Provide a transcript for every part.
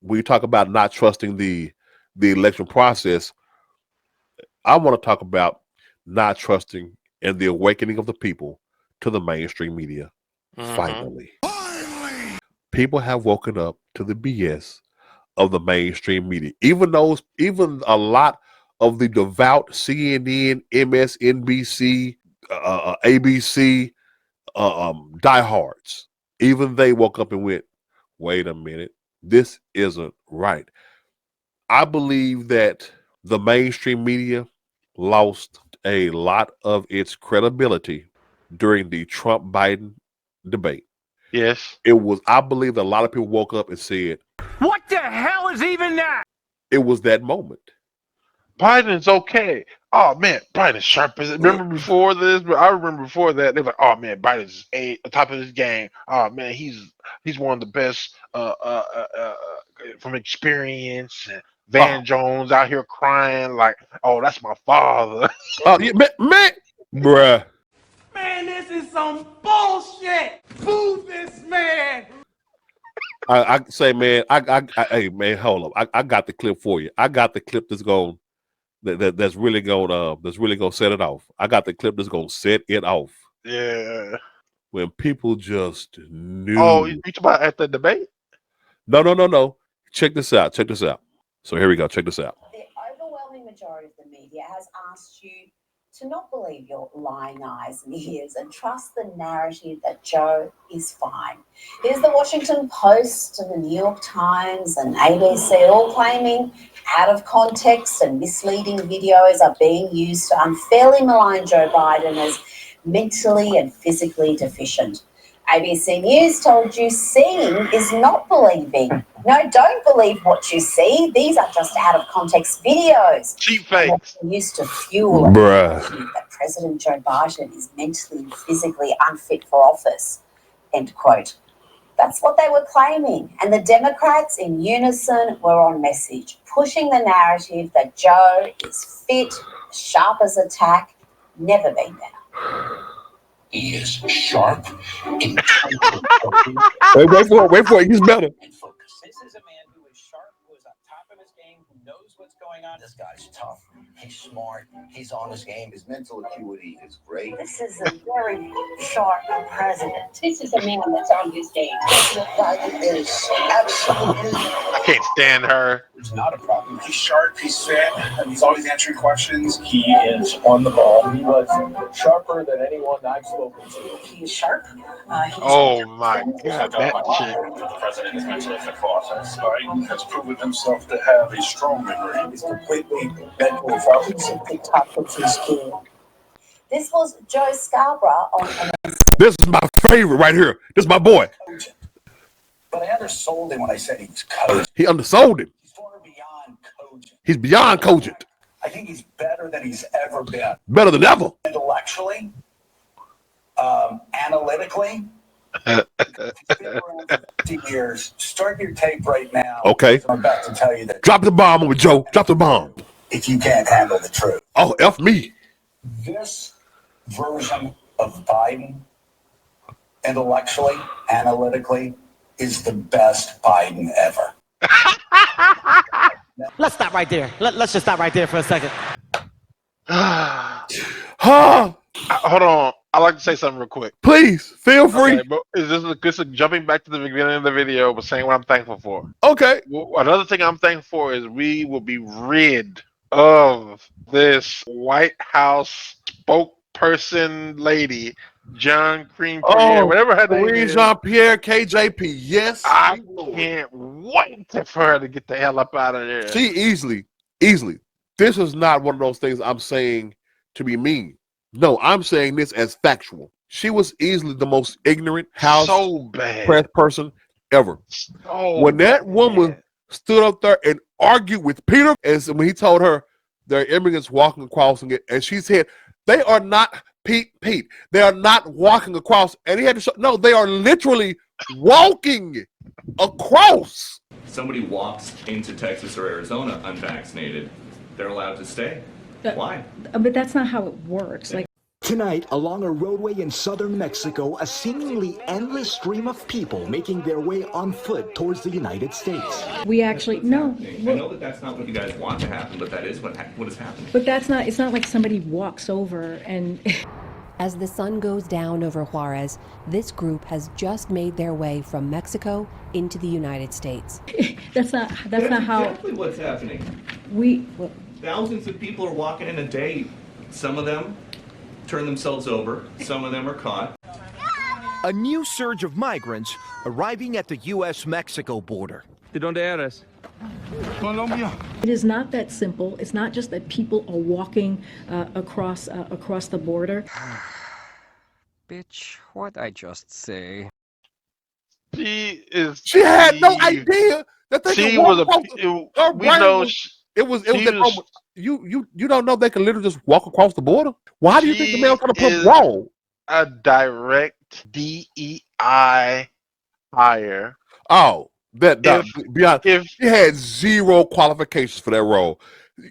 when you talk about not trusting the election process, I want to talk about not trusting and the awakening of the people to the mainstream media. Finally, people have woken up to the BS of the mainstream media. Even a lot of the devout CNN, MSNBC, ABC, diehards, even they woke up and went, "Wait a minute, this isn't right." I believe that the mainstream media lost a lot of its credibility during the Trump-Biden debate. Yes. I believe that a lot of people woke up and said, "What the hell is even that?" It was that moment. Biden's okay. Oh man, Biden's sharp as it. Remember before this? I remember before that they were like, "Oh man, Biden's top of his game. Oh man, he's one of the best from experience." And Van Jones out here crying like, "Oh, that's my father." Oh yeah, man, bruh. Man, this is some bullshit. Move this man. I say, man, hey man, hold up. I got the clip for you. I got the clip that's really gonna set it off. I got the clip that's gonna set it off. Yeah. When people just knew. Oh, you talking about at the debate? No. Check this out. So here we go. Check this out. The overwhelming majority of the media has asked you to not believe your lying eyes and ears and trust the narrative that Joe is fine. Here's the Washington Post and the New York Times and ABC all claiming out of context and misleading videos are being used to unfairly malign Joe Biden as mentally and physically deficient. ABC News told you seeing is not believing. No, don't believe what you see. These are just out of context videos. Cheap fakes. Used to fuel a narrative that President Joe Biden is mentally and physically unfit for office. End quote. That's what they were claiming. And the Democrats in unison were on message, pushing the narrative that Joe is fit, sharp as a tack, never been better. He is sharp, intelligent. Wait for it. He's better. This is a man who is sharp, who is on top of his game, who knows what's going on. This guy's tough. He's smart. He's on his game. His mental acuity is great. This is a very sharp president. This is a man that's on his game. Biden is absolutely. I can't stand her. It's not a problem. He's sharp, he's fit, and he's always answering questions. He is on the ball. He was sharper than anyone I've spoken to. He is sharp. Oh my God, that chick. The president is mentally fit for office. Biden has proven himself to have a strong memory. He's completely mentally focused. The top of his game. This was Joe Scarborough on. This is my favorite right here. This is my boy. But I undersold him when I said he was cogent. He undersold him. He's far beyond cogent. He's beyond cogent. I think he's better than he's ever been. Better than ever. Intellectually, analytically. He's been around for 50 years. Start your tape right now. Okay. I'm about to tell you that. Drop the bomb on me, Joe. Drop the bomb. If you can't handle the truth. Oh, F me. This version of Biden, intellectually, analytically, is the best Biden ever. Let's stop right there. Let's just stop right there for a second. Huh? Hold on. I'd like to say something real quick. Please, feel free. Okay, but this is jumping back to the beginning of the video, but saying what I'm thankful for. Okay. Well, another thing I'm thankful for is we will be rid of this White House spokesperson lady, John Cream Pierre, whatever her name is. Jean-Pierre, KJP, yes. I can't wait for her to get the hell up out of there. She easily. This is not one of those things I'm saying to be mean. No, I'm saying this as factual. She was easily the most ignorant House press person ever. When that woman stood up there and argued with Peter, and when he told her there are immigrants walking across, and she said, they are not, Pete, they are not walking across. And he had to show, no, they are literally walking across. Somebody walks into Texas or Arizona unvaccinated, they're allowed to stay. Why? But that's not how it works. Like, Tonight, along a roadway in southern Mexico, a seemingly endless stream of people making their way on foot towards the United States. We actually, no. I know that that's not what you guys want to happen, but that is what is happening. But that's not, it's not like somebody walks over and... As the sun goes down over Juarez, this group has just made their way from Mexico into the United States. That's not how... exactly what's happening. Thousands of people are walking in a day. Some of them turn themselves over. Some of them are caught. A new surge of migrants arriving at the U.S.-Mexico border. ¿De dónde eres? Colombia. It is not that simple. It's not just that people are walking across the border. Bitch, what'd I just say? She had no idea that they she could walk was across a. We know you don't know they can literally just walk across the border. Why do you think the man was trying to prove wrong? A direct DEI hire. Oh, she had zero qualifications for that role.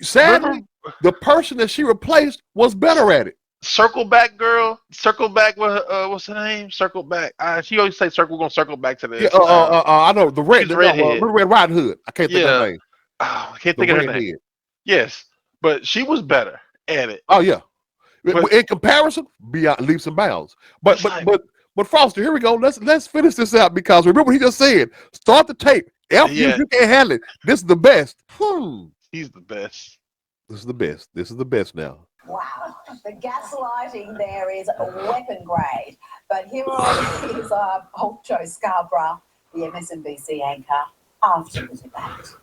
Sadly, the person that she replaced was better at it. Circle back, girl. Circle back with what's her name? Circle back. She always say circle. We're gonna circle back to this. I know the Red redhead. Red Riding Hood. I can't think of her name. Oh, I can't think of her name. Yes, but she was better at it. Oh yeah. In comparison, beyond leaps and bounds. But Frosty, here we go. Let's finish this out because remember he just said, start the tape. You can't handle it. This is the best. He's the best. This is the best. This is the best now. Wow, the gaslighting there is weapon grade. But here is old Joe Scarborough, the MSNBC anchor, after the debate.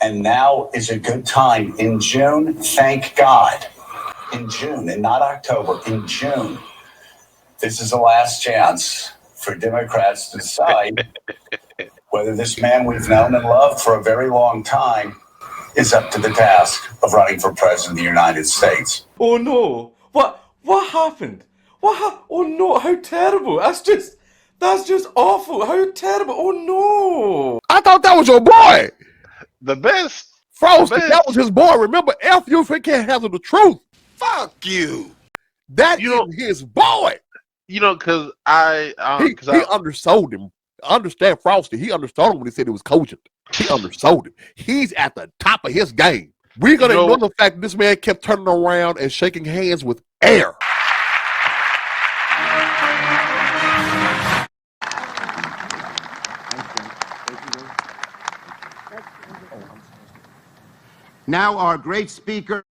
And now is a good time in June, thank God. In June, and not October, in June. This is the last chance for Democrats to decide whether this man we've known and loved for a very long time is up to the task of running for president of the United States. Oh no! What happened? Oh no! How terrible! That's just awful! How terrible! Oh no! I thought that was your boy. The best. Frosty, that was his boy. Remember, if you can't handle the truth. Fuck you. That is his boy. You know, because he undersold him. Understand Frosty. He undersold him when he said he was cogent. He undersold him. He's at the top of his game. We're going to ignore the fact that this man kept turning around and shaking hands with air. Now our great speaker.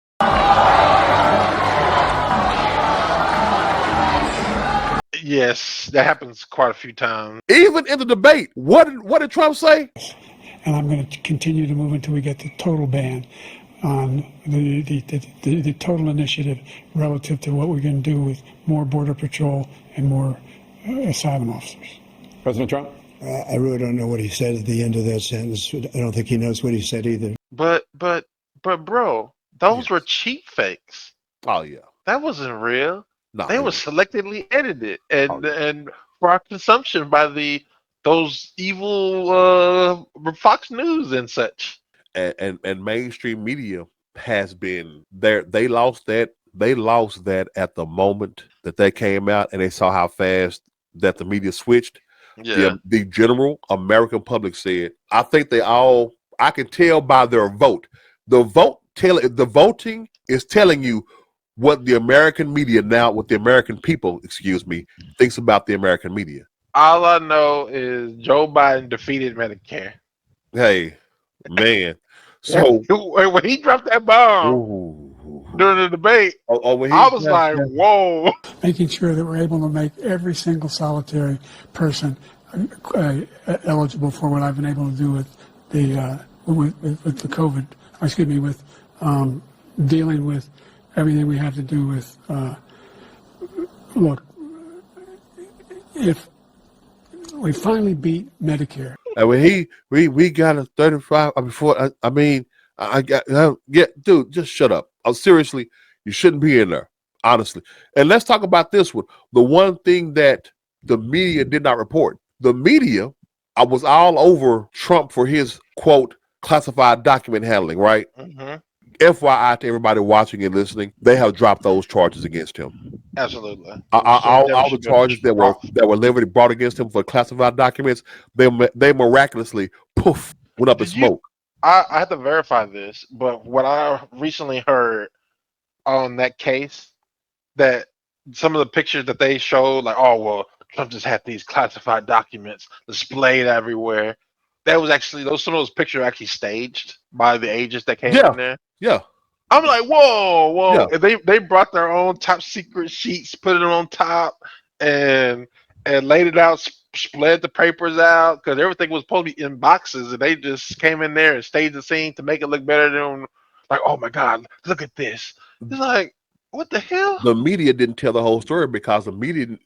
Yes, that happens quite a few times. Even in the debate, what did Trump say? And I'm going to continue to move until we get the total ban on the total initiative relative to what we're going to do with more border patrol and more asylum officers. President Trump? I really don't know what he said at the end of that sentence. I don't think he knows what he said either. But bro, those were cheap fakes. Oh yeah, that wasn't real. No, they were selectively edited and for our consumption by those evil Fox News and such. And mainstream media has been there. They lost that. They lost that at the moment that they came out and they saw how fast that the media switched. Yeah. The general American public said, I think I can tell by their vote. The voting is telling you what the American media now, what the American people, thinks about the American media. All I know is Joe Biden defeated Medicare. Hey, man. So when he dropped that bomb during the debate, I was like, whoa. Making sure that we're able to make every single solitary person eligible for what I've been able to do with the COVID, with dealing with everything we have to do with, look, if we finally beat Medicare. And when we got a 35 before, dude, just shut up. Seriously, you shouldn't be in there, honestly. And let's talk about this one. The one thing that the media did not report. The media, I was all over Trump for his, quote, classified document handling, right? Mm-hmm. FYI to everybody watching and listening, they have dropped those charges against him. Absolutely. All the charges that were levied brought against him for classified documents, they miraculously went up in smoke. I have to verify this, but what I recently heard on that case, that some of the pictures that they showed, like, oh well, Trump just had these classified documents displayed everywhere. That was actually some of those pictures are actually staged by the agents that came in there. Yeah. I'm like, whoa. Yeah. And they brought their own top secret sheets, put it on top, and laid it out, spread the papers out, because everything was supposed to be in boxes, and they just came in there and staged the scene to make it look better than, like, oh my God, look at this. It's like, what the hell? The media didn't tell the whole story because the media,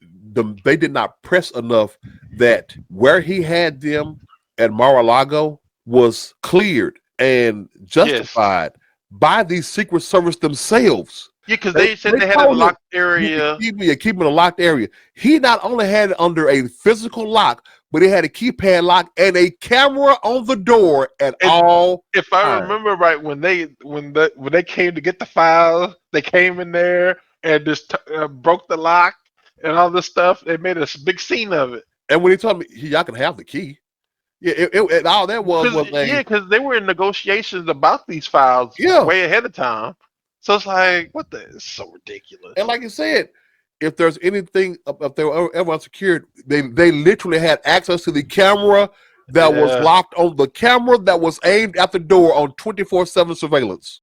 they did not press enough that where he had them at Mar-a-Lago was cleared and justified by the Secret Service themselves. Yeah, because they said they had a locked area. Keep in a locked area. He not only had it under a physical lock, but he had a keypad lock and a camera on the door at all. If I remember right, when they came to get the files, they came in there and just broke the lock and all this stuff. They made a big scene of it. And when he told me, y'all can have the key. Yeah, all that was because they were in negotiations about these files way ahead of time. So it's like, what the? It's so ridiculous. And like you said, if there's anything, if they were ever unsecured, they literally had access to the camera that was locked on the camera that was aimed at the door on 24/7 surveillance.